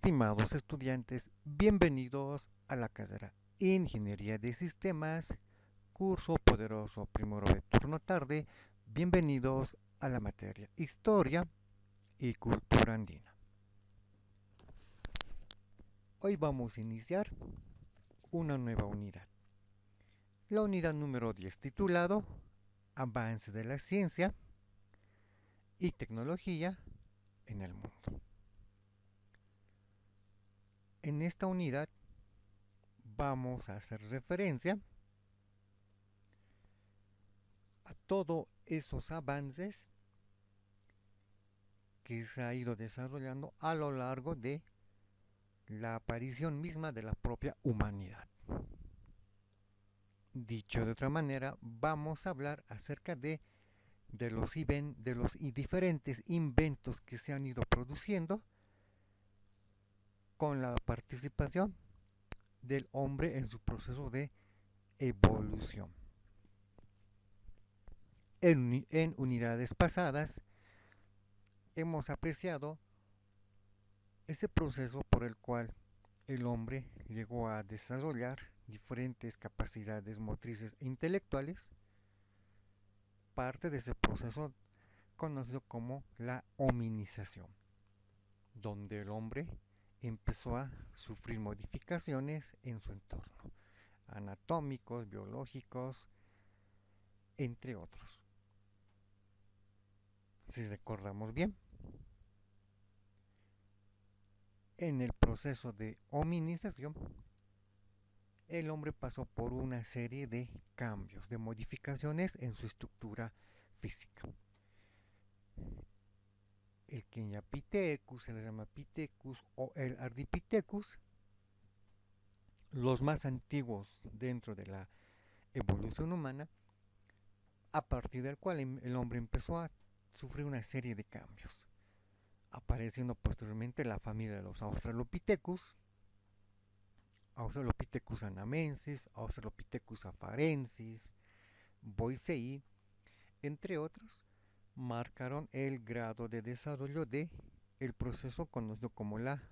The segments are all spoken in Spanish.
Estimados estudiantes, bienvenidos a la carrera Ingeniería de Sistemas, curso poderoso primero de turno tarde. Bienvenidos a la materia Historia y Cultura Andina. Hoy vamos a iniciar una nueva unidad. La unidad número 10 titulado Avance de la ciencia y tecnología en el mundo. En esta unidad vamos a hacer referencia a todos esos avances que se ha ido desarrollando a lo largo de la aparición misma de la propia humanidad. Dicho de otra manera, vamos a hablar acerca de los diferentes inventos que se han ido produciendo con la participación del hombre en su proceso de evolución. En unidades pasadas hemos apreciado ese proceso por el cual el hombre llegó a desarrollar diferentes capacidades motrices e intelectuales, parte de ese proceso conocido como la hominización, donde el hombre empezó a sufrir modificaciones en su entorno, anatómicos, biológicos, entre otros. Si recordamos bien, en el proceso de hominización, el hombre pasó por una serie de cambios, de modificaciones en su estructura física. El Queñapithecus, se le llama Pithecus o el Ardipithecus, los más antiguos dentro de la evolución humana, a partir del cual el hombre empezó a sufrir una serie de cambios, apareciendo posteriormente la familia de los Australopithecus, Australopithecus anamensis, Australopithecus afarensis, Boisei, entre otros, marcaron el grado de desarrollo de el proceso conocido como la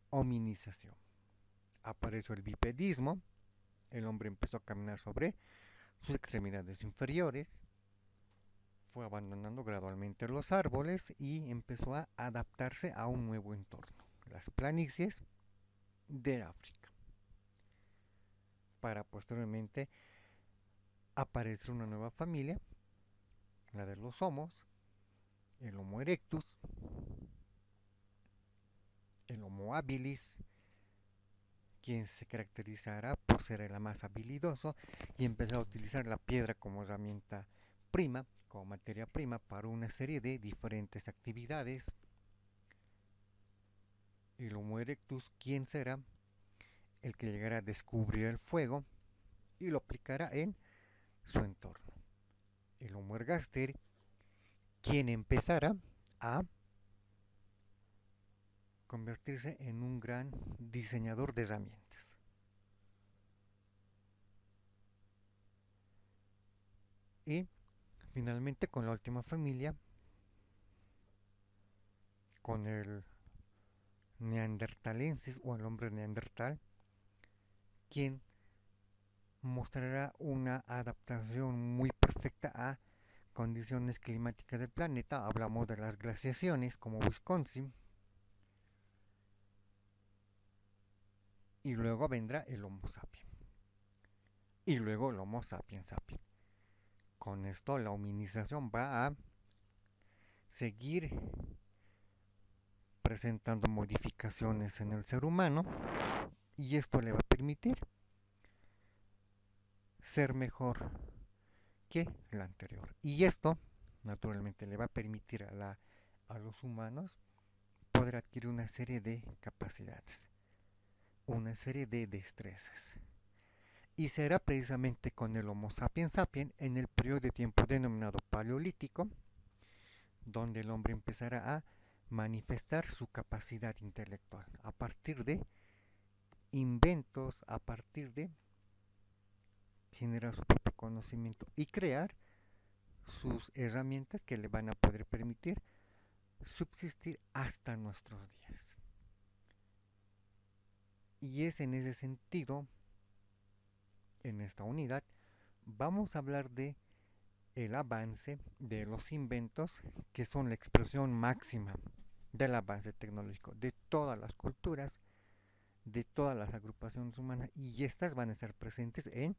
hominización. Apareció el bipedismo, el hombre empezó a caminar sobre sus extremidades inferiores, fue abandonando gradualmente los árboles y empezó a adaptarse a un nuevo entorno, las planicies de África, para posteriormente aparecer una nueva familia, la de los Homos, el Homo erectus, el Homo habilis, quien se caracterizará por ser el más habilidoso y empezó a utilizar la piedra como herramienta prima, como materia prima para una serie de diferentes actividades. El Homo erectus, quien será el que llegará a descubrir el fuego y lo aplicará en su entorno. El Homo ergaster, quien empezará a convertirse en un gran diseñador de herramientas. Y finalmente con la última familia, con el neandertalensis o el hombre neandertal, quien mostrará una adaptación muy perfecta a condiciones climáticas del planeta. Hablamos de las glaciaciones como Wisconsin. Y luego vendrá el Homo sapiens. Y luego el Homo sapiens sapiens. Con esto la hominización va a seguir presentando modificaciones en el ser humano y esto le va a permitir ser mejor que la anterior. Y esto naturalmente le va a permitir a los humanos poder adquirir una serie de capacidades, una serie de destrezas. Y será precisamente con el Homo sapiens sapiens en el periodo de tiempo denominado Paleolítico, donde el hombre empezará a manifestar su capacidad intelectual a partir de inventos, a partir de generar su propio conocimiento y crear sus herramientas que le van a poder permitir subsistir hasta nuestros días. Y es en ese sentido, en esta unidad, vamos a hablar de el avance de los inventos que son la expresión máxima del avance tecnológico de todas las culturas, de todas las agrupaciones humanas, y estas van a estar presentes en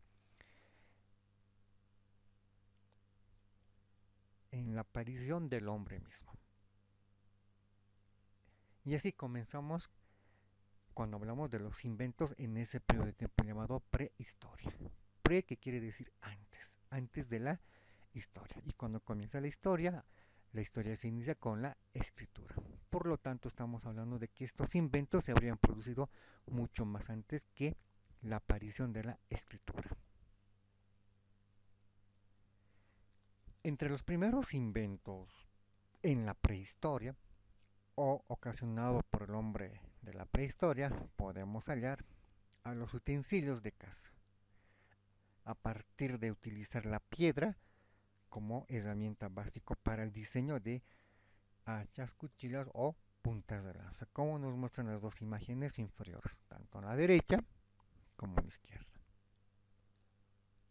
la aparición del hombre mismo. Y así comenzamos cuando hablamos de los inventos en ese periodo de tiempo llamado prehistoria. Pre, que quiere decir antes, antes de la historia. Y cuando comienza la historia se inicia con la escritura. Por lo tanto, estamos hablando de que estos inventos se habrían producido mucho más antes que la aparición de la escritura. Entre los primeros inventos en la prehistoria o ocasionado por el hombre de la prehistoria, podemos hallar a los utensilios de caza, a partir de utilizar la piedra como herramienta básica para el diseño de hachas, cuchillas o puntas de lanza, como nos muestran las dos imágenes inferiores, tanto a la derecha como a la izquierda.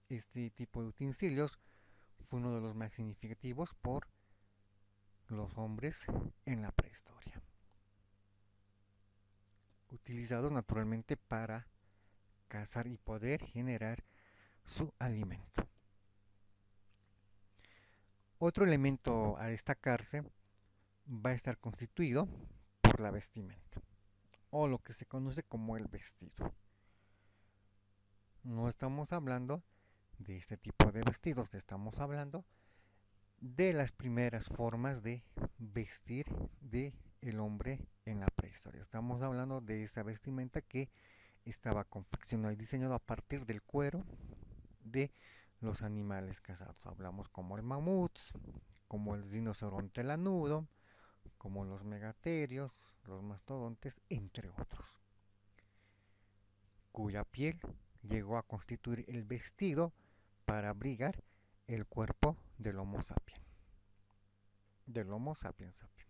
Este tipo de utensilios fue uno de los más significativos por los hombres en la prehistoria, utilizados naturalmente para cazar y poder generar su alimento. Otro elemento a destacarse va a estar constituido por la vestimenta, o lo que se conoce como el vestido. No estamos hablando de este tipo de vestidos, estamos hablando de las primeras formas de vestir de el hombre en la prehistoria. Estamos hablando de esa vestimenta que estaba confeccionada y diseñada a partir del cuero de los animales cazados. Hablamos como el mamut, como el rinoceronte lanudo, como los megaterios, los mastodontes, entre otros, cuya piel llegó a constituir el vestido para abrigar el cuerpo del Homo sapiens. Del Homo sapiens sapiens.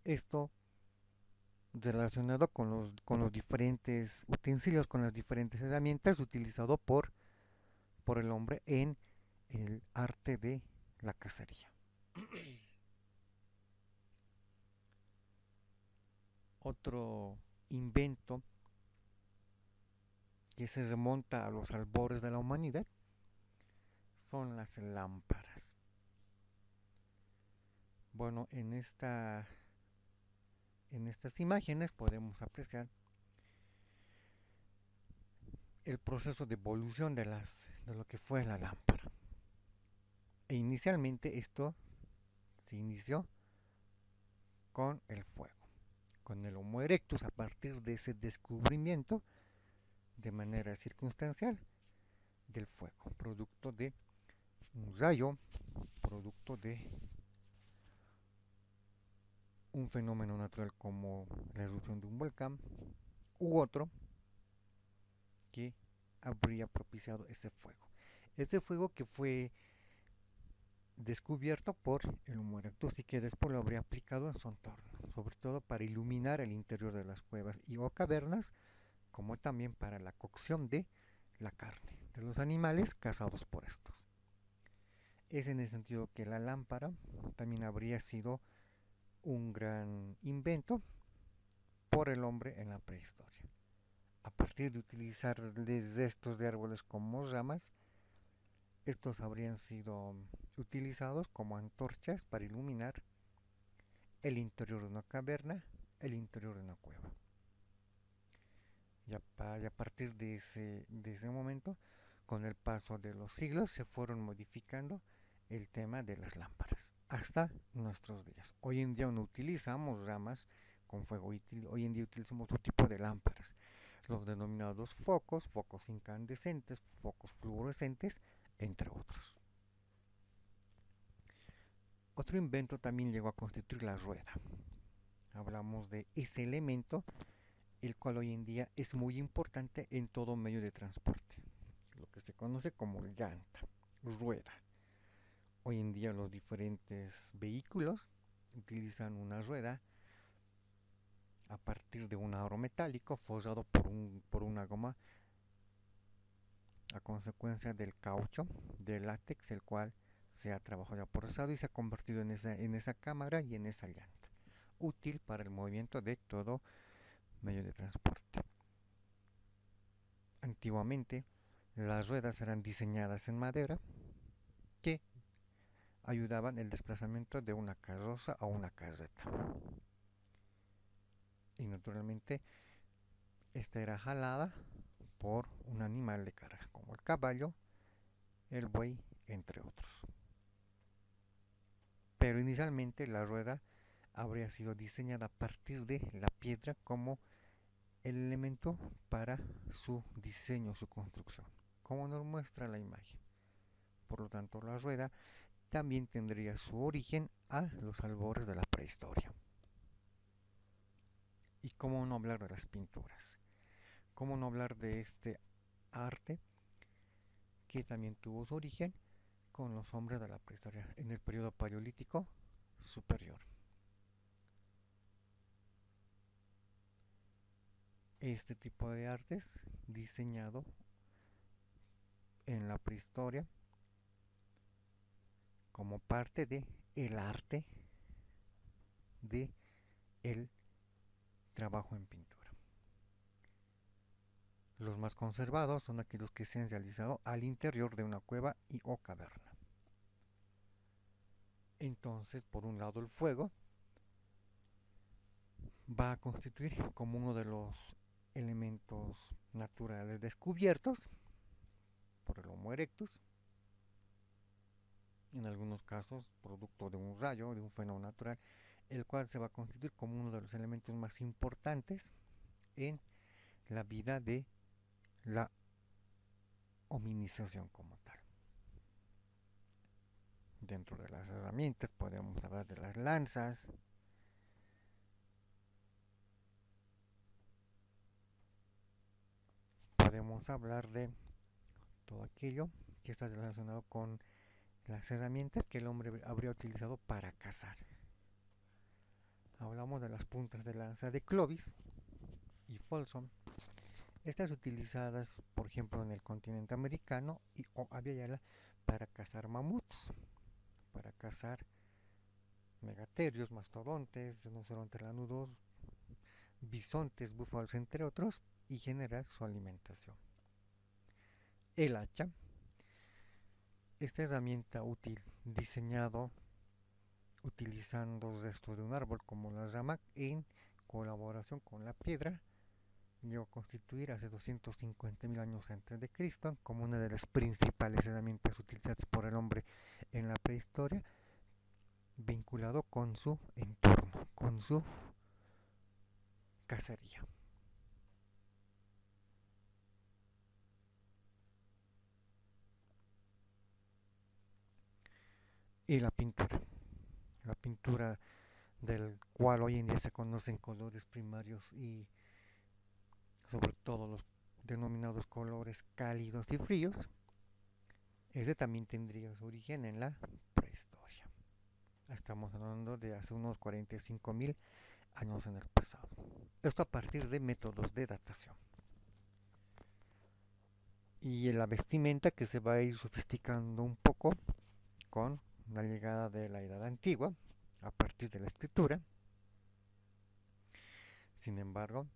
Esto relacionado con los diferentes utensilios, con las diferentes herramientas utilizadas por el hombre en el arte de la cacería. Otro invento que se remonta a los albores de la humanidad son las lámparas. Bueno, en estas imágenes podemos apreciar el proceso de evolución de lo que fue la lámpara. E inicialmente esto se inició con el fuego, con el Homo erectus, a partir de ese descubrimiento de manera circunstancial del fuego, producto de un rayo, producto de un fenómeno natural como la erupción de un volcán u otro que habría propiciado ese fuego. Ese fuego que fue descubierto por el Homo erectus y que después lo habría aplicado en su entorno, sobre todo para iluminar el interior de las cuevas y o cavernas, como también para la cocción de la carne de los animales cazados por estos. Es en el sentido que la lámpara también habría sido un gran invento por el hombre en la prehistoria. A partir de utilizar restos de árboles como ramas, estos habrían sido utilizados como antorchas para iluminar el interior de una caverna, el interior de una cueva. Y a partir de ese momento, con el paso de los siglos, se fueron modificando el tema de las lámparas hasta nuestros días. Hoy en día no utilizamos ramas con fuego, hoy en día utilizamos otro tipo de lámparas, los denominados focos, focos incandescentes, focos fluorescentes, entre otros. Otro invento también llegó a constituir la rueda. Hablamos de ese elemento, el cual hoy en día es muy importante en todo medio de transporte, lo que se conoce como llanta, rueda. Hoy en día los diferentes vehículos utilizan una rueda partir de un aro metálico forrado por una goma a consecuencia del caucho del látex, el cual se ha trabajado y procesado y se ha convertido en esa cámara y en esa llanta, útil para el movimiento de todo medio de transporte. Antiguamente, las ruedas eran diseñadas en madera que ayudaban el desplazamiento de una carroza o una carreta. Y naturalmente, esta era jalada por un animal de carga, como el caballo, el buey, entre otros. Pero inicialmente la rueda habría sido diseñada a partir de la piedra como el elemento para su diseño, su construcción, como nos muestra la imagen. Por lo tanto, la rueda también tendría su origen a los albores de la prehistoria. Y cómo no hablar de las pinturas, cómo no hablar de este arte que también tuvo su origen con los hombres de la prehistoria en el periodo paleolítico superior. Este tipo de artes diseñado en la prehistoria como parte de el arte de el trabajo en pintura. Los más conservados son aquellos que se han realizado al interior de una cueva y o caverna. Entonces, por un lado, el fuego va a constituir como uno de los elementos naturales descubiertos por el Homo erectus, en algunos casos producto de un rayo, de un fenómeno natural, el cual se va a constituir como uno de los elementos más importantes en la vida de la hominización como tal. Dentro de las herramientas podemos hablar de las lanzas, podemos hablar de todo aquello que está relacionado con las herramientas que el hombre habría utilizado para cazar. Hablamos de las puntas de lanza de Clovis y Folsom, estas utilizadas por ejemplo en el continente americano y o Abya para cazar mamuts, para cazar megaterios, mastodontes, rinocerontes lanudos, bisontes, búfalos entre otros, y generar su alimentación. El hacha, esta herramienta útil diseñado utilizando restos de un árbol como la rama en colaboración con la piedra, llegó a constituir hace 250.000 años antes de Cristo como una de las principales herramientas utilizadas por el hombre en la prehistoria, vinculado con su entorno, con su cacería. Y la pintura del cual hoy en día se conocen colores primarios y sobre todo los denominados colores cálidos y fríos, ese también tendría su origen en la prehistoria. Estamos hablando de hace unos 45.000 años en el pasado. Esto a partir de métodos de datación. Y la vestimenta que se va a ir sofisticando un poco con la llegada de la Edad Antigua, a partir de la escritura. Sin embargo,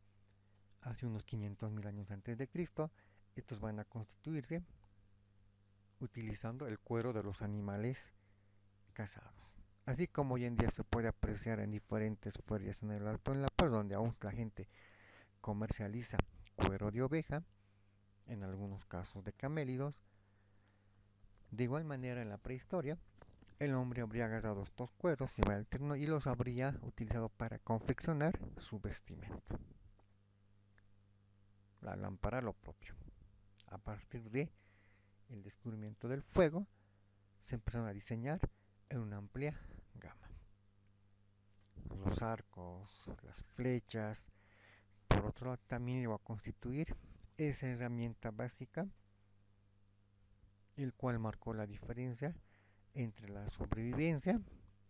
hace unos 500.000 años antes de Cristo, estos van a constituirse utilizando el cuero de los animales cazados. Así como hoy en día se puede apreciar en diferentes ferias en el Alto en La Paz, donde aún la gente comercializa cuero de oveja, en algunos casos de camélidos. De igual manera en la prehistoria, el hombre habría agarrado estos cueros y los habría utilizado para confeccionar su vestimenta. La lámpara lo propio. A partir de el descubrimiento del fuego, se empezaron a diseñar en una amplia gama. Los arcos, las flechas, por otro lado también iba a constituir esa herramienta básica, el cual marcó la diferencia entre la sobrevivencia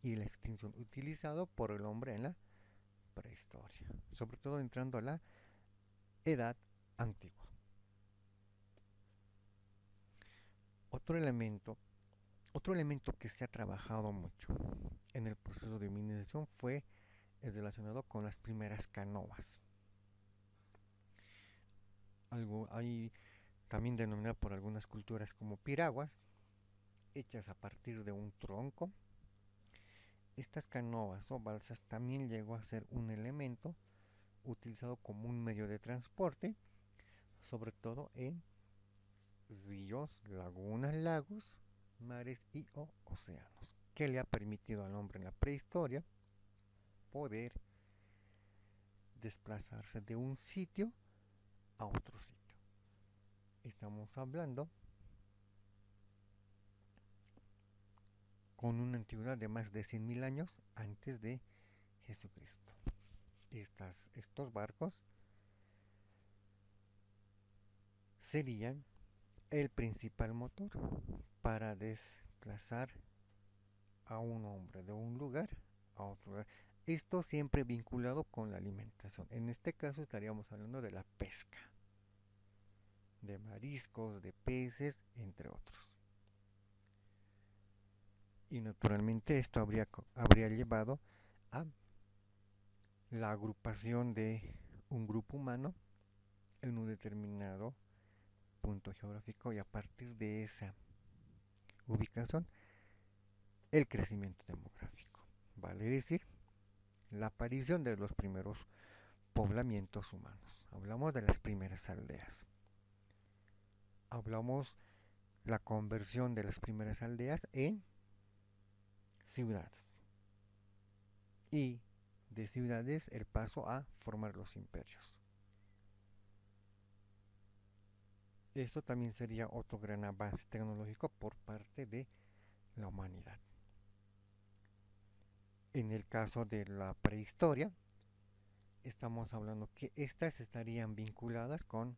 y la extinción utilizado por el hombre en la prehistoria, sobre todo entrando a la edad antigua. Otro elemento, otro elemento que se ha trabajado mucho en el proceso de minerización fue el relacionado con las primeras canoas. Algo hay también denominado por algunas culturas como piraguas, hechas a partir de un tronco. Estas canoas o balsas también llegó a ser un elemento utilizado como un medio de transporte, sobre todo en ríos, lagunas, lagos, mares y o océanos, que le ha permitido al hombre en la prehistoria poder desplazarse de un sitio a otro sitio. Estamos hablando con una antigüedad de más de 100.000 años antes de Jesucristo. Estos barcos serían el principal motor para desplazar a un hombre de un lugar a otro lugar. Esto siempre vinculado con la alimentación. En este caso estaríamos hablando de la pesca, de mariscos, de peces, entre otros. Y naturalmente esto habría llevado a la agrupación de un grupo humano en un determinado punto geográfico, y a partir de esa ubicación el crecimiento demográfico, vale decir, la aparición de los primeros poblamientos humanos. Hablamos de las primeras aldeas. Hablamos la conversión de las primeras aldeas en ciudades. Y de ciudades el paso a formar los imperios. Esto también sería otro gran avance tecnológico por parte de la humanidad. En el caso de la prehistoria, estamos hablando que estas estarían vinculadas con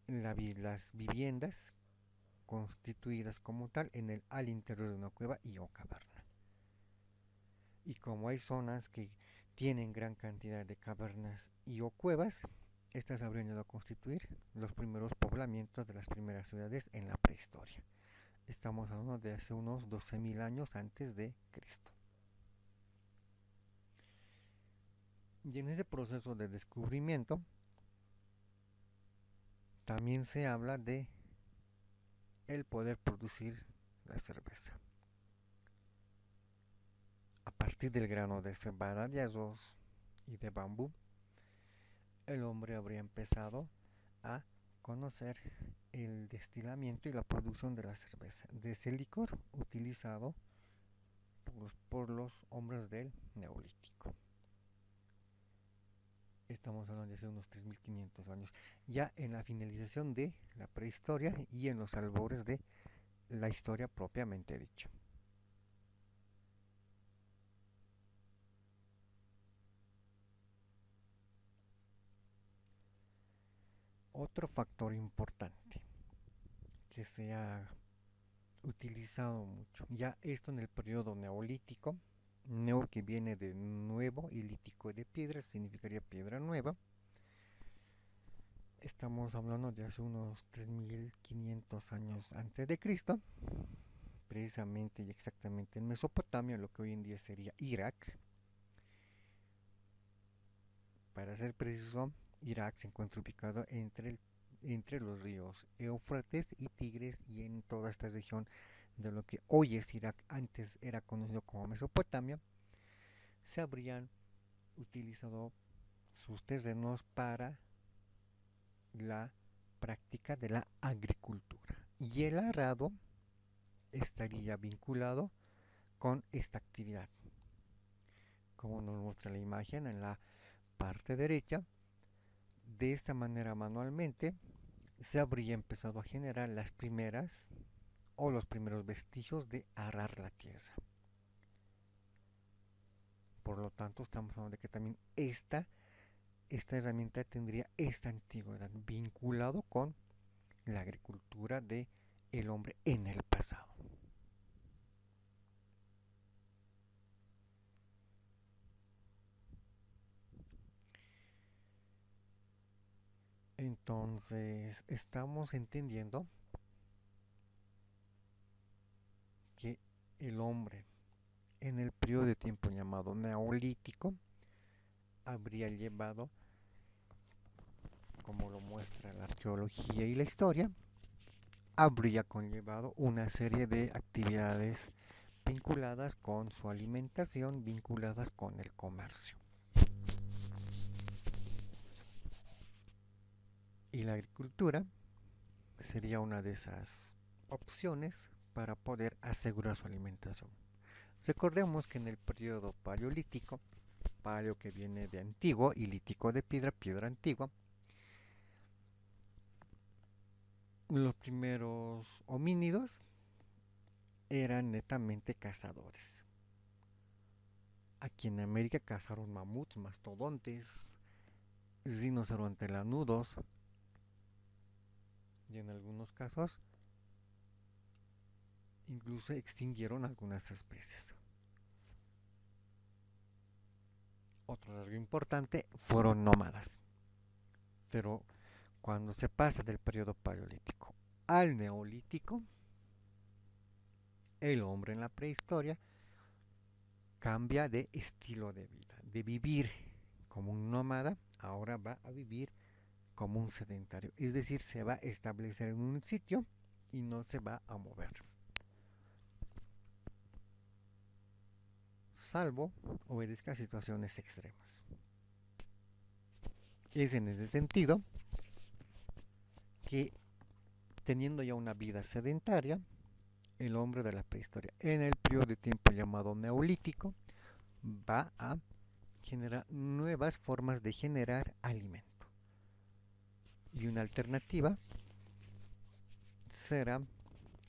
las viviendas constituidas como tal al interior de una cueva y o caverna. Y como hay zonas que tienen gran cantidad de cavernas y o cuevas, estas habrían llegado a constituir los primeros poblamientos de las primeras ciudades en la prehistoria. Estamos hablando de hace unos 12.000 años antes de Cristo. Y en ese proceso de descubrimiento también se habla de el poder producir la cerveza. A partir del grano de cebada, de arroz y de bambú, el hombre habría empezado a conocer el destilamiento y la producción de la cerveza, de ese licor utilizado por los hombres del Neolítico. Estamos hablando de hace unos 3.500 años, ya en la finalización de la prehistoria y en los albores de la historia propiamente dicha. Otro factor importante que se ha utilizado mucho, ya esto en el periodo neolítico, neo que viene de nuevo y lítico de piedra, significaría piedra nueva. Estamos hablando de hace unos 3.500 años antes de Cristo, precisamente y exactamente en Mesopotamia, lo que hoy en día sería Irak. Para ser preciso, Irak se encuentra ubicado entre los ríos Éufrates y Tigres, y en toda esta región de lo que hoy es Irak, antes era conocido como Mesopotamia, se habrían utilizado sus terrenos para la práctica de la agricultura. Y el arado estaría vinculado con esta actividad. Como nos muestra la imagen en la parte derecha, de esta manera manualmente se habría empezado a generar las primeras o los primeros vestigios de arar la tierra. Por lo tanto, estamos hablando de que también esta herramienta tendría esta antigüedad vinculado con la agricultura de el hombre en el pasado. Entonces, estamos entendiendo que el hombre en el periodo de tiempo llamado neolítico habría llevado, como lo muestra la arqueología y la historia, habría conllevado una serie de actividades vinculadas con su alimentación, vinculadas con el comercio. Y la agricultura sería una de esas opciones para poder asegurar su alimentación. Recordemos que en el periodo paleolítico, paleo que viene de antiguo y lítico de piedra, piedra antigua, los primeros homínidos eran netamente cazadores. Aquí en América cazaron mamuts, mastodontes, rinocerontes lanudos y en algunos casos incluso extinguieron algunas especies. Otro rasgo importante fueron nómadas. Pero cuando se pasa del periodo paleolítico al neolítico, el hombre en la prehistoria cambia de estilo de vida. De vivir como un nómada, ahora va a vivir como un sedentario. Es decir, se va a establecer en un sitio y no se va a mover. Salvo obedezca situaciones extremas. Es en ese sentido que, teniendo ya una vida sedentaria, el hombre de la prehistoria, en el periodo de tiempo llamado neolítico, va a generar nuevas formas de generar alimento. Y una alternativa será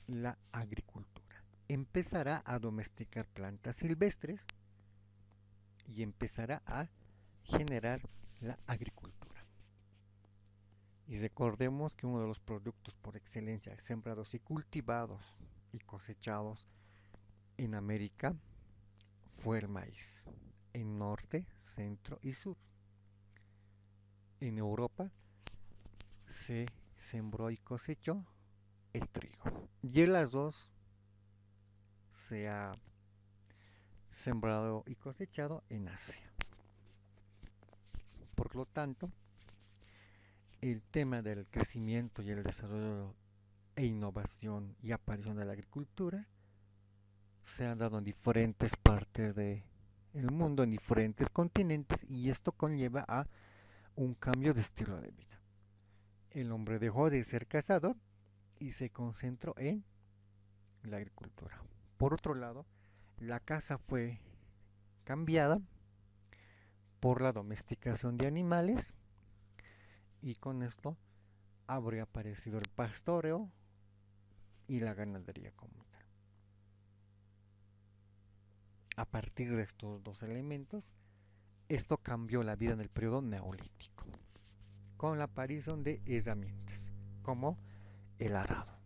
la agricultura. Empezará a domesticar plantas silvestres y empezará a generar la agricultura. Y recordemos que uno de los productos por excelencia sembrados y cultivados y cosechados en América fue el maíz, en norte, centro y sur. En Europa se sembró y cosechó el trigo. Y en las dos se ha sembrado y cosechado en Asia. Por lo tanto, el tema del crecimiento y el desarrollo e innovación y aparición de la agricultura se han dado en diferentes partes del mundo, en diferentes continentes, y esto conlleva a un cambio de estilo de vida. El hombre dejó de ser cazador y se concentró en la agricultura. Por otro lado, la caza fue cambiada por la domesticación de animales y con esto habría aparecido el pastoreo y la ganadería como tal. A partir de estos dos elementos, esto cambió la vida en el periodo neolítico, con la aparición de herramientas como el arado.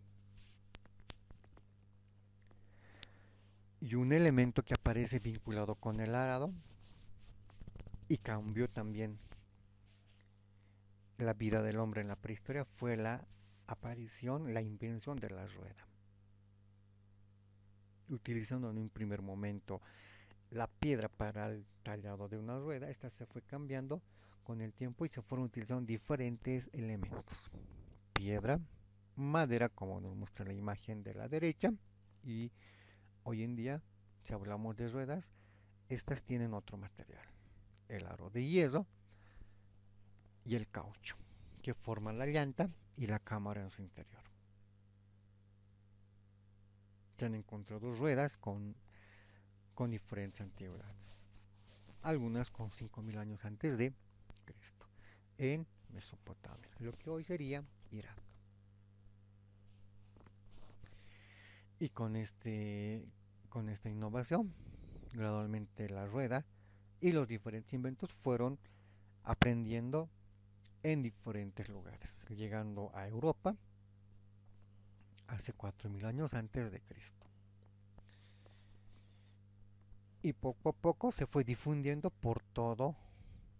Y un elemento que aparece vinculado con el arado y cambió también la vida del hombre en la prehistoria fue la aparición, la invención de la rueda. Utilizando en un primer momento la piedra para el tallado de una rueda, esta se fue cambiando con el tiempo y se fueron utilizando diferentes elementos. Piedra, madera, como nos muestra la imagen de la derecha, y hoy en día, si hablamos de ruedas, estas tienen otro material, el aro de hierro y el caucho, que forman la llanta y la cámara en su interior. Se han encontrado ruedas con diferentes antigüedades, algunas con 5000 años antes de Cristo, en Mesopotamia, lo que hoy sería Irak. Y con esta innovación, gradualmente la rueda y los diferentes inventos fueron aprendiendo en diferentes lugares, llegando a Europa hace 4000 años antes de Cristo. Y poco a poco se fue difundiendo por todos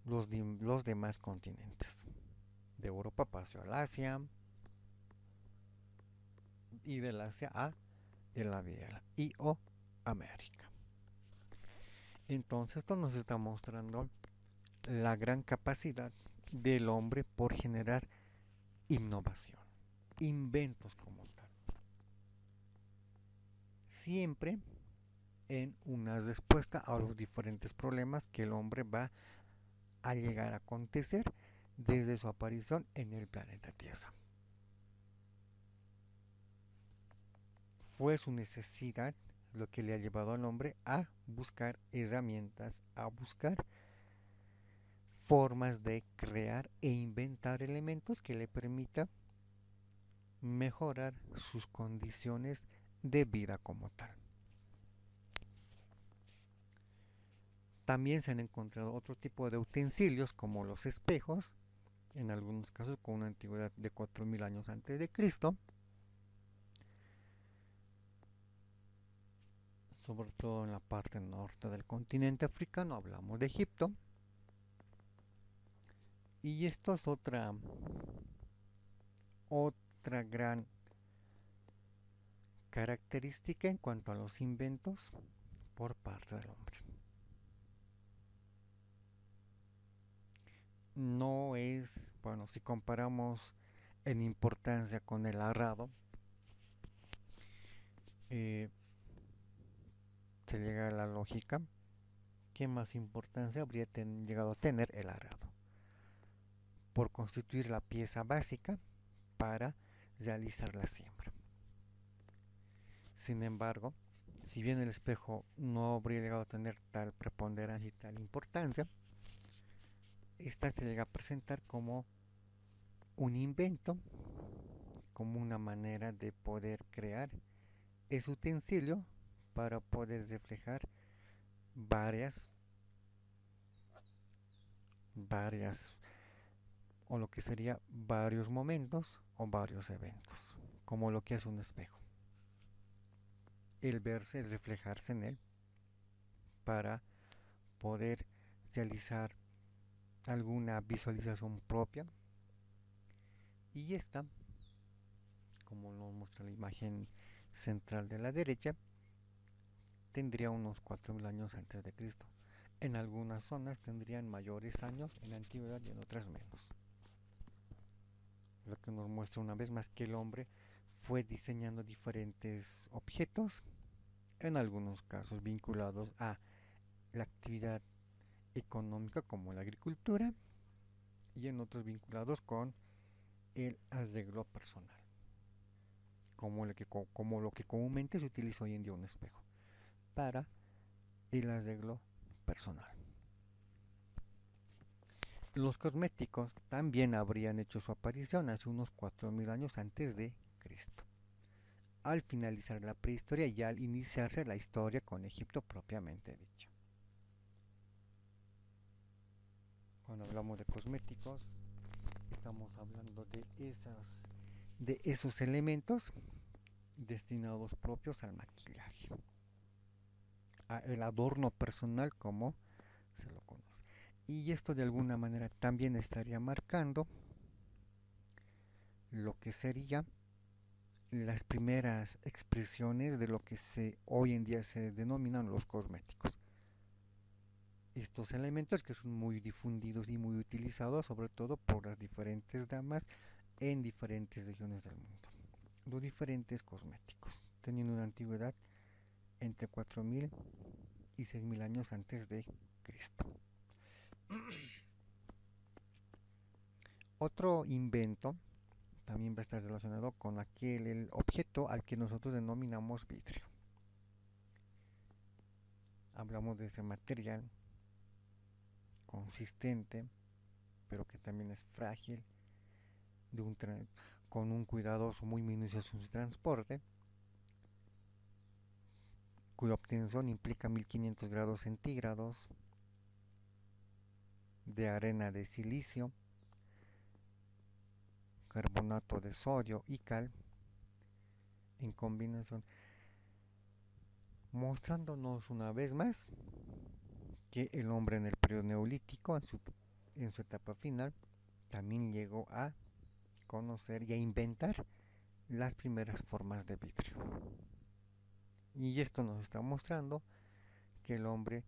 los demás continentes. De Europa pasó al Asia y del Asia a el Aviala y o América. Entonces esto nos está mostrando la gran capacidad del hombre por generar innovación, inventos como tal. Siempre en una respuesta a los diferentes problemas que el hombre va a llegar a acontecer desde su aparición en el planeta Tierra. Fue su necesidad lo que le ha llevado al hombre a buscar herramientas, a buscar formas de crear e inventar elementos que le permita mejorar sus condiciones de vida como tal. También se han encontrado otro tipo de utensilios como los espejos, en algunos casos con una antigüedad de 4000 años antes de Cristo, sobre todo en la parte norte del continente africano, hablamos de Egipto. Y esto es otra gran característica en cuanto a los inventos por parte del hombre. No es, bueno, si comparamos en importancia con el arado, eh, se llega a la lógica, ¿qué más importancia habría llegado a tener el arado? Por constituir la pieza básica para realizar la siembra. Sin embargo, si bien el espejo no habría llegado a tener tal preponderancia y tal importancia, esta se llega a presentar como un invento, como una manera de poder crear ese utensilio para poder reflejar varias, varias, o lo que sería varios momentos o varios eventos, como lo que es un espejo. El verse es reflejarse en él para poder realizar alguna visualización propia. Y esta, como nos muestra la imagen central de la derecha, tendría unos 4000 años antes de Cristo. En algunas zonas tendrían mayores años en la antigüedad y en otras menos. Lo que nos muestra una vez más que el hombre fue diseñando diferentes objetos, en algunos casos vinculados a la actividad económica como la agricultura y en otros vinculados con el arreglo personal, como lo que comúnmente se utiliza hoy en día un espejo, para el arreglo personal. Los cosméticos también habrían hecho su aparición hace unos 4000 años antes de Cristo, al finalizar la prehistoria y al iniciarse la historia con Egipto propiamente dicho. Cuando hablamos de cosméticos, estamos hablando de esos elementos destinados propios al maquillaje, el adorno personal como se lo conoce. Y esto de alguna manera también estaría marcando lo que sería las primeras expresiones de lo que hoy en día se denominan los cosméticos. Estos elementos que son muy difundidos y muy utilizados sobre todo por las diferentes damas en diferentes regiones del mundo. Los diferentes cosméticos, teniendo una antigüedad entre 4000 y 6000 años antes de Cristo. Otro invento también va a estar relacionado con el objeto al que nosotros denominamos vidrio. Hablamos de ese material consistente, pero que también es frágil, con un cuidadoso muy minucioso en su transporte, cuya obtención implica 1500 grados centígrados de arena de silicio, carbonato de sodio y cal en combinación, mostrándonos una vez más que el hombre en el periodo neolítico, en su etapa final, también llegó a conocer y a inventar las primeras formas de vidrio. Y esto nos está mostrando que el hombre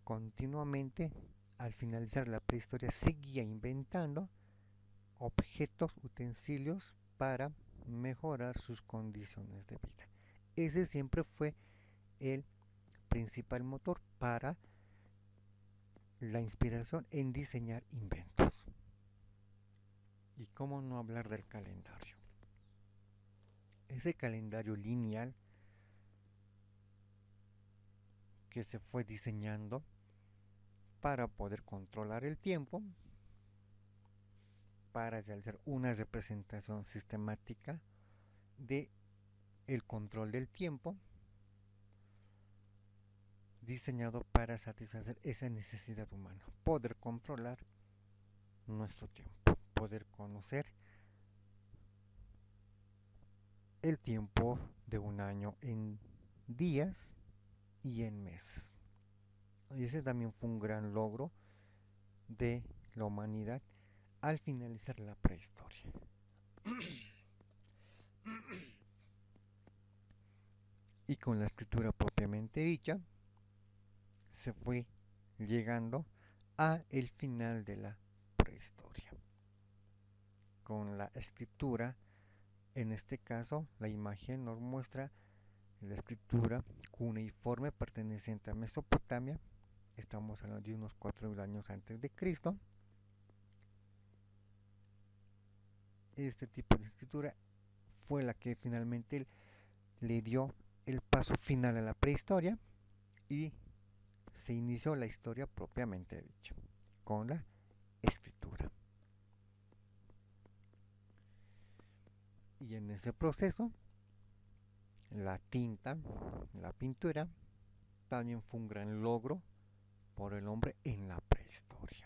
continuamente, al finalizar la prehistoria, seguía inventando objetos, utensilios para mejorar sus condiciones de vida. Ese siempre fue el principal motor para la inspiración en diseñar inventos. Y cómo no hablar del calendario. Ese calendario lineal que se fue diseñando para poder controlar el tiempo, para realizar una representación sistemática de el control del tiempo, diseñado para satisfacer esa necesidad humana, poder controlar nuestro tiempo, poder conocer el tiempo de un año en días y en meses. Y ese también fue un gran logro de la humanidad al finalizar la prehistoria. Y con la escritura propiamente dicha, se fue llegando a el final de la prehistoria. Con la escritura, en este caso, la imagen nos muestra la escritura cuneiforme perteneciente a Mesopotamia. Estamos hablando de unos 4000 años antes de Cristo. Este tipo de escritura fue la que finalmente le dio el paso final a la prehistoria y se inició la historia propiamente dicha, con la escritura. Y en ese proceso, la tinta, la pintura, también fue un gran logro por el hombre en la prehistoria.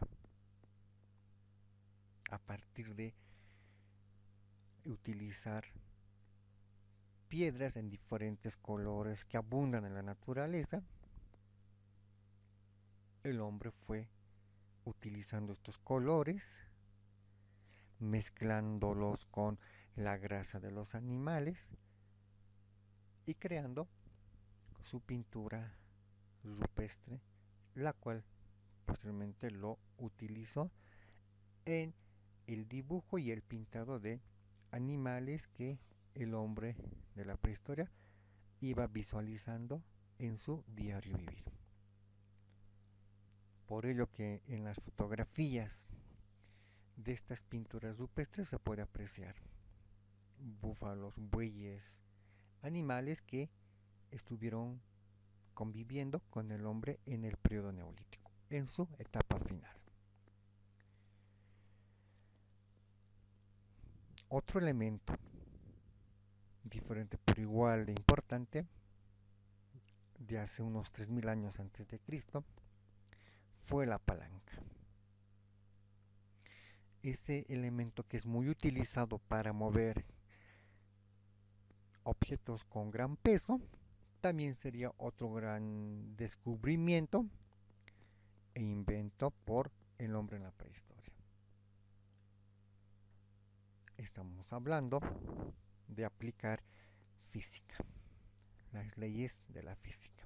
A partir de utilizar piedras en diferentes colores que abundan en la naturaleza, el hombre fue utilizando estos colores, mezclándolos con la grasa de los animales y creando su pintura rupestre, la cual posteriormente lo utilizó en el dibujo y el pintado de animales que el hombre de la prehistoria iba visualizando en su diario vivir. Por ello que en las fotografías de estas pinturas rupestres se puede apreciar búfalos, bueyes, animales que estuvieron conviviendo con el hombre en el periodo neolítico, en su etapa final. Otro elemento diferente pero igual de importante de hace unos 3000 años antes de Cristo fue la palanca. Ese elemento que es muy utilizado para mover objetos con gran peso también sería otro gran descubrimiento e invento por el hombre en la prehistoria. Estamos hablando de aplicar física, las leyes de la física.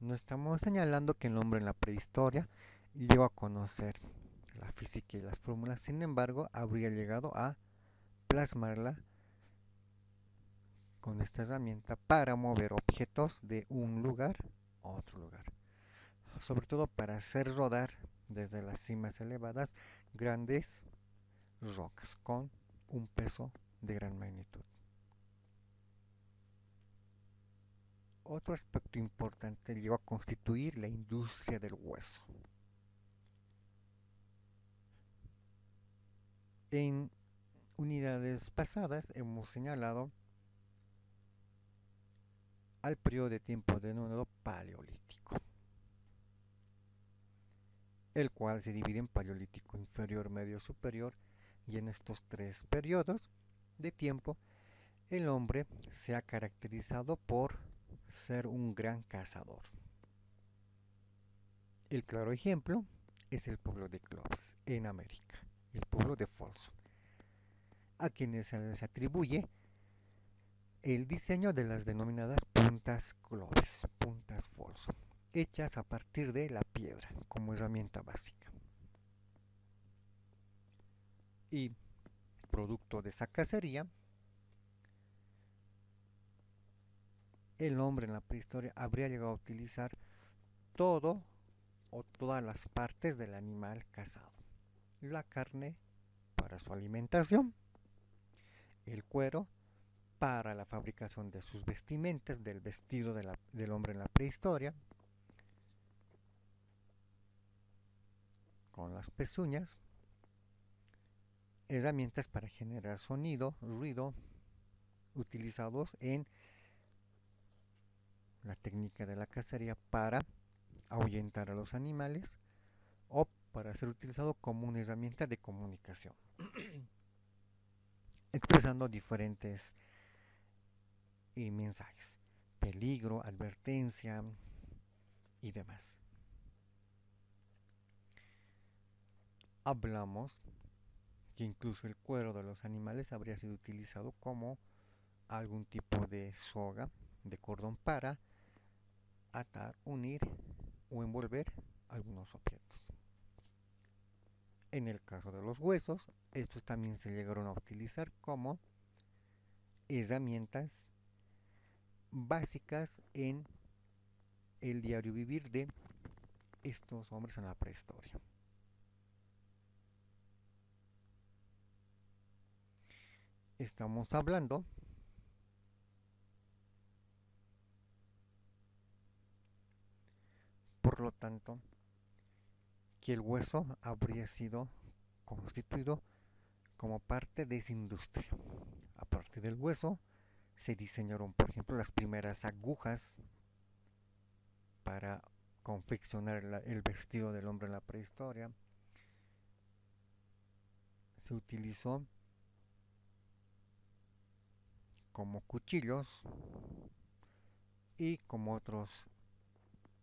No estamos señalando que el hombre en la prehistoria llegó a conocer la física y las fórmulas, sin embargo, habría llegado a plasmarla con esta herramienta para mover objetos de un lugar a otro lugar, sobre todo para hacer rodar desde las cimas elevadas grandes rocas con un peso de gran magnitud. Otro aspecto importante llegó a constituir la industria del hueso. En unidades pasadas hemos señalado al periodo de tiempo denominado paleolítico, el cual se divide en paleolítico inferior, medio, superior, y en estos tres periodos de tiempo el hombre se ha caracterizado por ser un gran cazador. El claro ejemplo es el pueblo de Clovis en América, y el pueblo de Folsom, a quienes se les atribuye el diseño de las denominadas puntas Clovis, puntas Folsom, hechas a partir de la piedra como herramienta básica. Y producto de esa cacería, el hombre en la prehistoria habría llegado a utilizar todo o todas las partes del animal cazado. La carne para su alimentación, el cuero para la fabricación de sus vestimentas, del vestido del hombre en la prehistoria, con las pezuñas, herramientas para generar sonido, ruido, utilizados en la técnica de la cacería para ahuyentar a los animales o para ser utilizado como una herramienta de comunicación, expresando diferentes mensajes, peligro, advertencia y demás. Hablamos que incluso el cuero de los animales habría sido utilizado como algún tipo de soga, de cordón para atar, unir o envolver algunos objetos. En el caso de los huesos, estos también se llegaron a utilizar como herramientas básicas en el diario vivir de estos hombres en la prehistoria. Estamos hablando por lo tanto que el hueso habría sido constituido como parte de esa industria. A partir del hueso se diseñaron, por ejemplo, las primeras agujas para confeccionar el vestido del hombre en la prehistoria. Se utilizó como cuchillos y como otros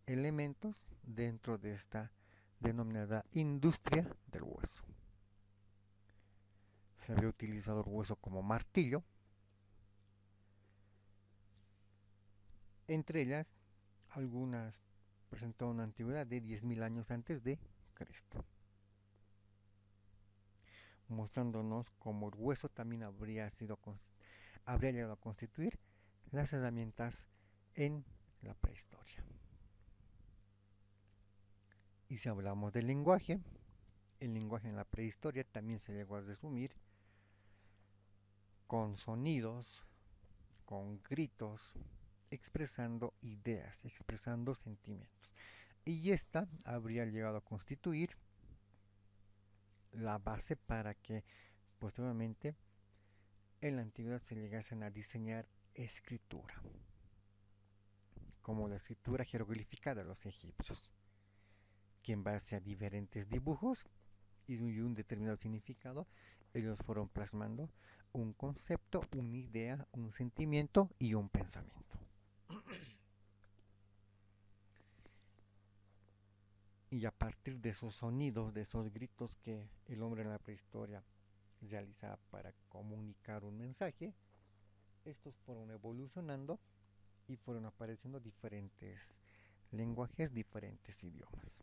elementos dentro de esta denominada industria del hueso. Se había utilizado el hueso como martillo, entre ellas algunas presentaron una antigüedad de 10.000 años antes de Cristo, mostrándonos cómo el hueso también habría llegado a constituir las herramientas en la prehistoria. Y si hablamos del lenguaje, el lenguaje en la prehistoria también se llegó a resumir con sonidos, con gritos, expresando ideas, expresando sentimientos. Y esta habría llegado a constituir la base para que posteriormente en la antigüedad se llegasen a diseñar escritura, como la escritura jeroglífica de los egipcios, que en base a diferentes dibujos y un determinado significado, ellos fueron plasmando un concepto, una idea, un sentimiento y un pensamiento. Y a partir de esos sonidos, de esos gritos que el hombre en la prehistoria realizaba para comunicar un mensaje, estos fueron evolucionando y fueron apareciendo diferentes lenguajes, diferentes idiomas.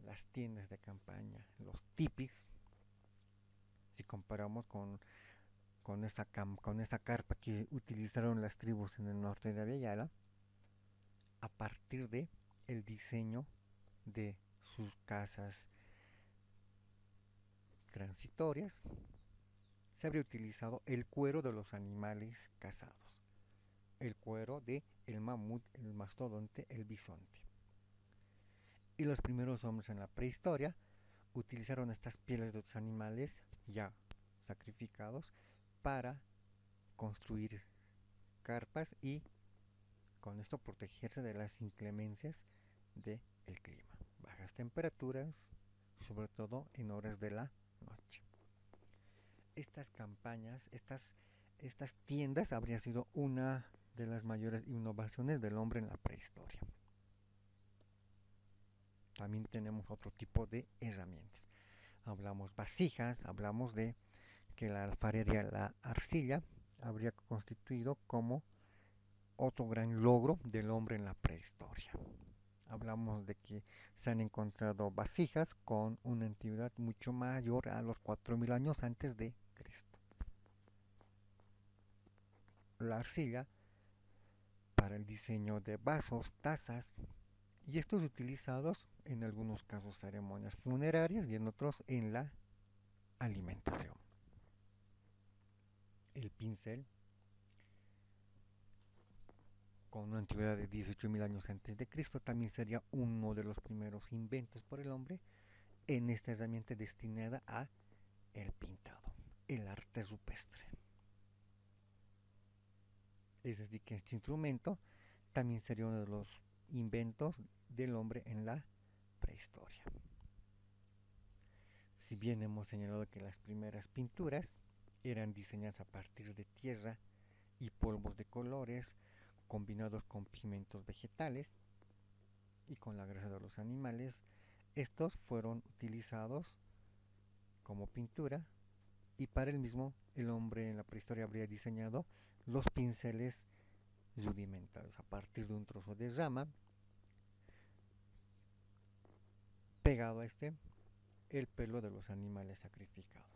Las tiendas de campaña, los tipis, si comparamos con esa carpa que utilizaron las tribus en el norte de Aviala, a partir de el diseño de sus casas transitorias, se habría utilizado el cuero de los animales cazados, el cuero de el mamut, el mastodonte, el bisonte. Y los primeros hombres en la prehistoria utilizaron estas pieles de otros animales ya sacrificados para construir carpas y con esto protegerse de las inclemencias del clima, bajas temperaturas, sobre todo en horas de la noche. Estas campañas, estas tiendas habría sido una de las mayores innovaciones del hombre en la prehistoria. también tenemos otro tipo de herramientas. Hablamos vasijas, hablamos de que la alfarería, la arcilla, habría constituido como otro gran logro del hombre en la prehistoria. Hablamos de que se han encontrado vasijas con una antigüedad mucho mayor a los 4000 años antes de Cristo. La arcilla para el diseño de vasos, tazas, y estos utilizados en algunos casos ceremonias funerarias y en otros en la alimentación. El pincel, con una antigüedad de 18.000 años antes de Cristo, también sería uno de los primeros inventos por el hombre en esta herramienta destinada a el pintado, el arte rupestre. Es decir, que este instrumento también sería uno de los inventos del hombre en la prehistoria. Si bien hemos señalado que las primeras pinturas eran diseñadas a partir de tierra y polvos de colores combinados con pigmentos vegetales y con la grasa de los animales, estos fueron utilizados como pintura y para el mismo el hombre en la prehistoria habría diseñado los pinceles rudimentados a partir de un trozo de rama pegado a este el pelo de los animales sacrificados.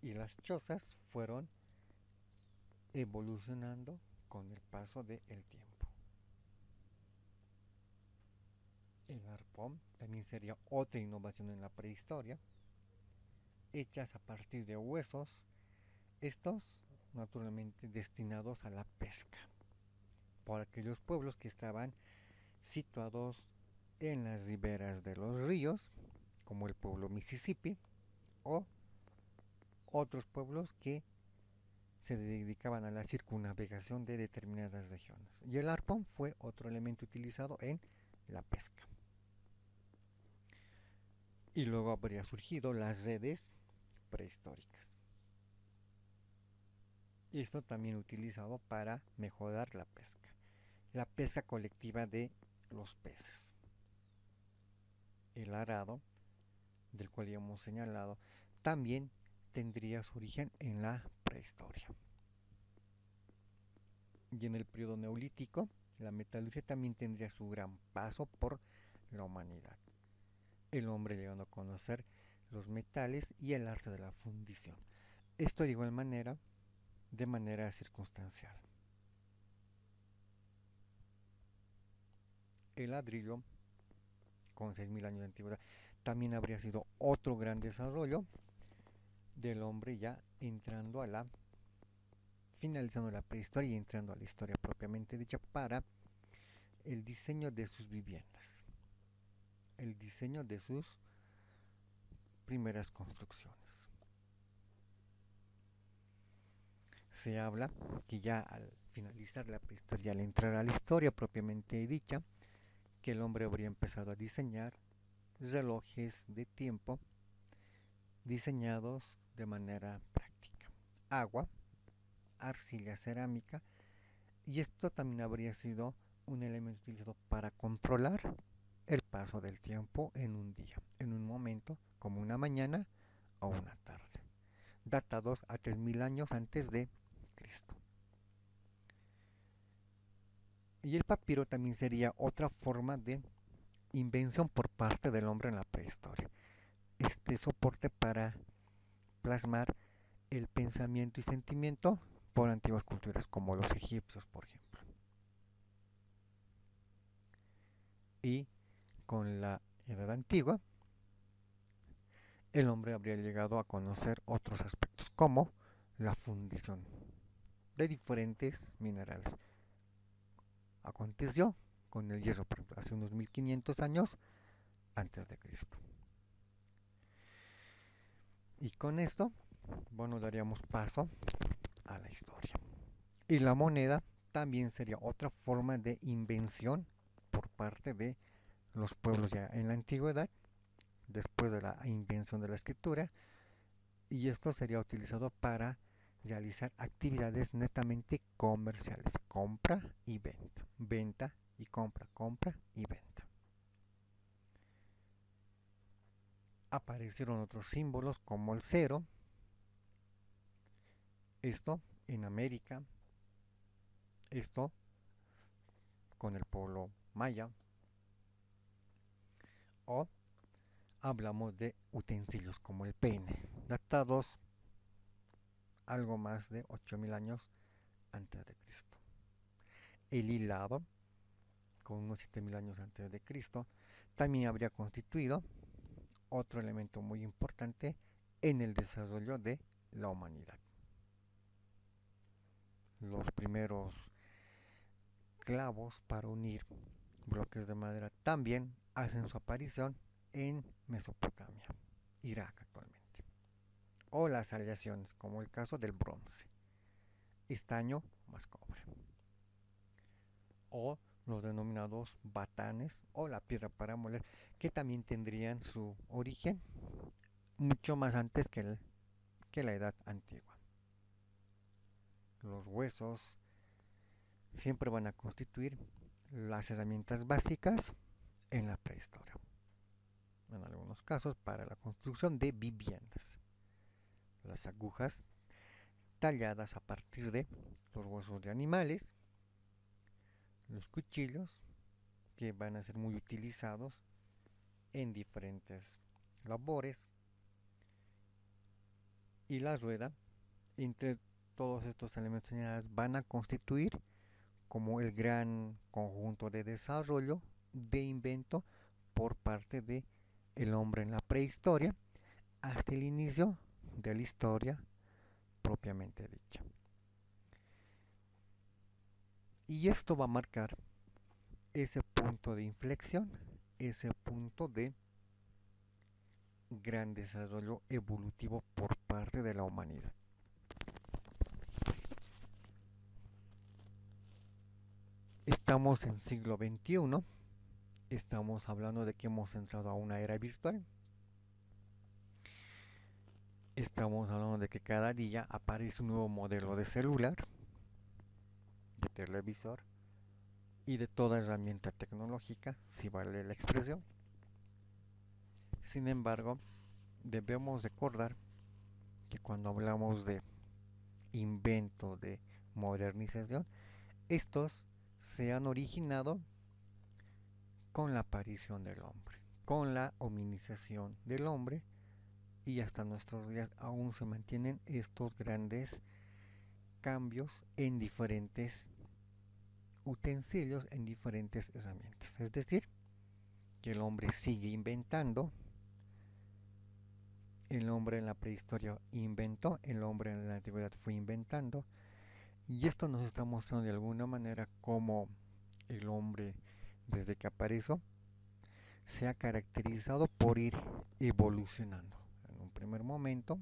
Y las chozas fueron evolucionando con el paso del tiempo. El arpón también sería otra innovación en la prehistoria, hechas a partir de huesos, estos naturalmente destinados a la pesca, por aquellos pueblos que estaban situados en las riberas de los ríos, como el pueblo Mississippi, o otros pueblos que se dedicaban a la circunnavegación de determinadas regiones. Y el arpón fue otro elemento utilizado en la pesca. Y luego habría surgido las redes prehistóricas. Y esto también utilizado para mejorar la pesca colectiva de los peces. El arado, del cual ya hemos señalado, también tendría su origen en la prehistoria. Y en el periodo neolítico, la metalurgia también tendría su gran paso por la humanidad. El hombre llegando a conocer los metales y el arte de la fundición. Esto de igual manera, de manera circunstancial. El ladrillo, con 6000 años de antigüedad, también habría sido otro gran desarrollo del hombre ya entrando a la finalizando la prehistoria y entrando a la historia propiamente dicha para el diseño de sus viviendas, el diseño de sus primeras construcciones. Se habla que ya al finalizar la prehistoria, al entrar a la historia propiamente dicha, que el hombre habría empezado a diseñar relojes de tiempo diseñados de manera práctica. Agua, arcilla, cerámica, y esto también habría sido un elemento utilizado para controlar el paso del tiempo en un día, en un momento como una mañana o una tarde, datados a 3000 años antes de Cristo. Y el papiro también sería otra forma de invención por parte del hombre en la prehistoria. Este soporte para plasmar el pensamiento y sentimiento por antiguas culturas como los egipcios, por ejemplo. Y con la Edad Antigua, el hombre habría llegado a conocer otros aspectos como la fundición de diferentes minerales. Aconteció con el hierro, por ejemplo, hace unos 1500 años antes de Cristo. Y con esto, bueno, daríamos paso a la historia. Y la moneda también sería otra forma de invención por parte de los pueblos ya en la antigüedad, después de la invención de la escritura, y esto sería utilizado para realizar actividades netamente comerciales, compra y venta, venta y compra, compra y venta. Aparecieron otros símbolos como el cero, esto en América, esto con el pueblo maya, o hablamos de utensilios como el peine, datados algo más de 8000 años antes de Cristo. El hilado, con unos 7000 años antes de Cristo, también habría constituido otro elemento muy importante en el desarrollo de la humanidad. Los primeros clavos para unir bloques de madera también hacen su aparición en Mesopotamia, Irak actualmente. O las aleaciones, como el caso del bronce, estaño más cobre. O los denominados batanes o la piedra para moler, que también tendrían su origen mucho más antes que la edad antigua. Los huesos siempre van a constituir las herramientas básicas en la prehistoria, en algunos casos para la construcción de viviendas. Las agujas talladas a partir de los huesos de animales, los cuchillos que van a ser muy utilizados en diferentes labores y la rueda, entre todos estos elementos van a constituir como el gran conjunto de desarrollo de invento por parte de el hombre en la prehistoria hasta el inicio de la historia propiamente dicha. Y esto va a marcar ese punto de inflexión, ese punto de gran desarrollo evolutivo por parte de la humanidad. Estamos en siglo XXI, estamos hablando de que hemos entrado a una era virtual. Estamos hablando de que cada día aparece un nuevo modelo de celular, de televisor y de toda herramienta tecnológica, si vale la expresión. Sin embargo, debemos recordar que cuando hablamos de invento, de modernización, estos se han originado con la aparición del hombre, con la hominización del hombre, y hasta nuestros días aún se mantienen estos grandes cambios en diferentes utensilios, en diferentes herramientas. Es decir, que el hombre sigue inventando, el hombre en la prehistoria inventó, el hombre en la antigüedad fue inventando, y esto nos está mostrando de alguna manera cómo el hombre, desde que apareció, se ha caracterizado por ir evolucionando. En un primer momento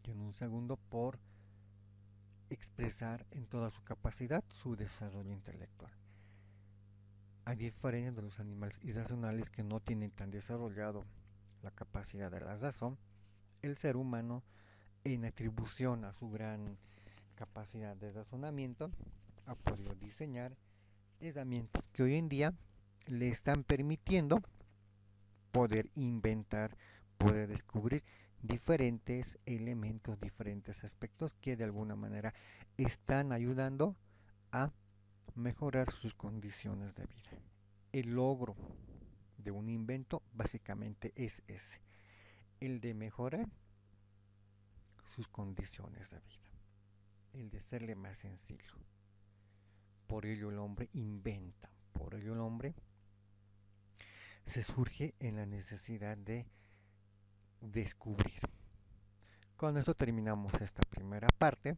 y en un segundo por expresar en toda su capacidad su desarrollo intelectual. A diferencia de los animales irracionales que no tienen tan desarrollado la capacidad de la razón, el ser humano, en atribución a su gran capacidad de razonamiento, ha podido diseñar herramientas que hoy en día le están permitiendo poder inventar, poder descubrir diferentes elementos, diferentes aspectos que de alguna manera están ayudando a mejorar sus condiciones de vida. El logro de un invento básicamente es ese, el de mejorar sus condiciones de vida, el de serle más sencillo. Por ello el hombre inventa, por ello el hombre se surge en la necesidad de descubrir. Con esto terminamos esta primera parte.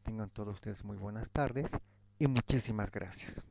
Tengan todos ustedes muy buenas tardes y muchísimas gracias.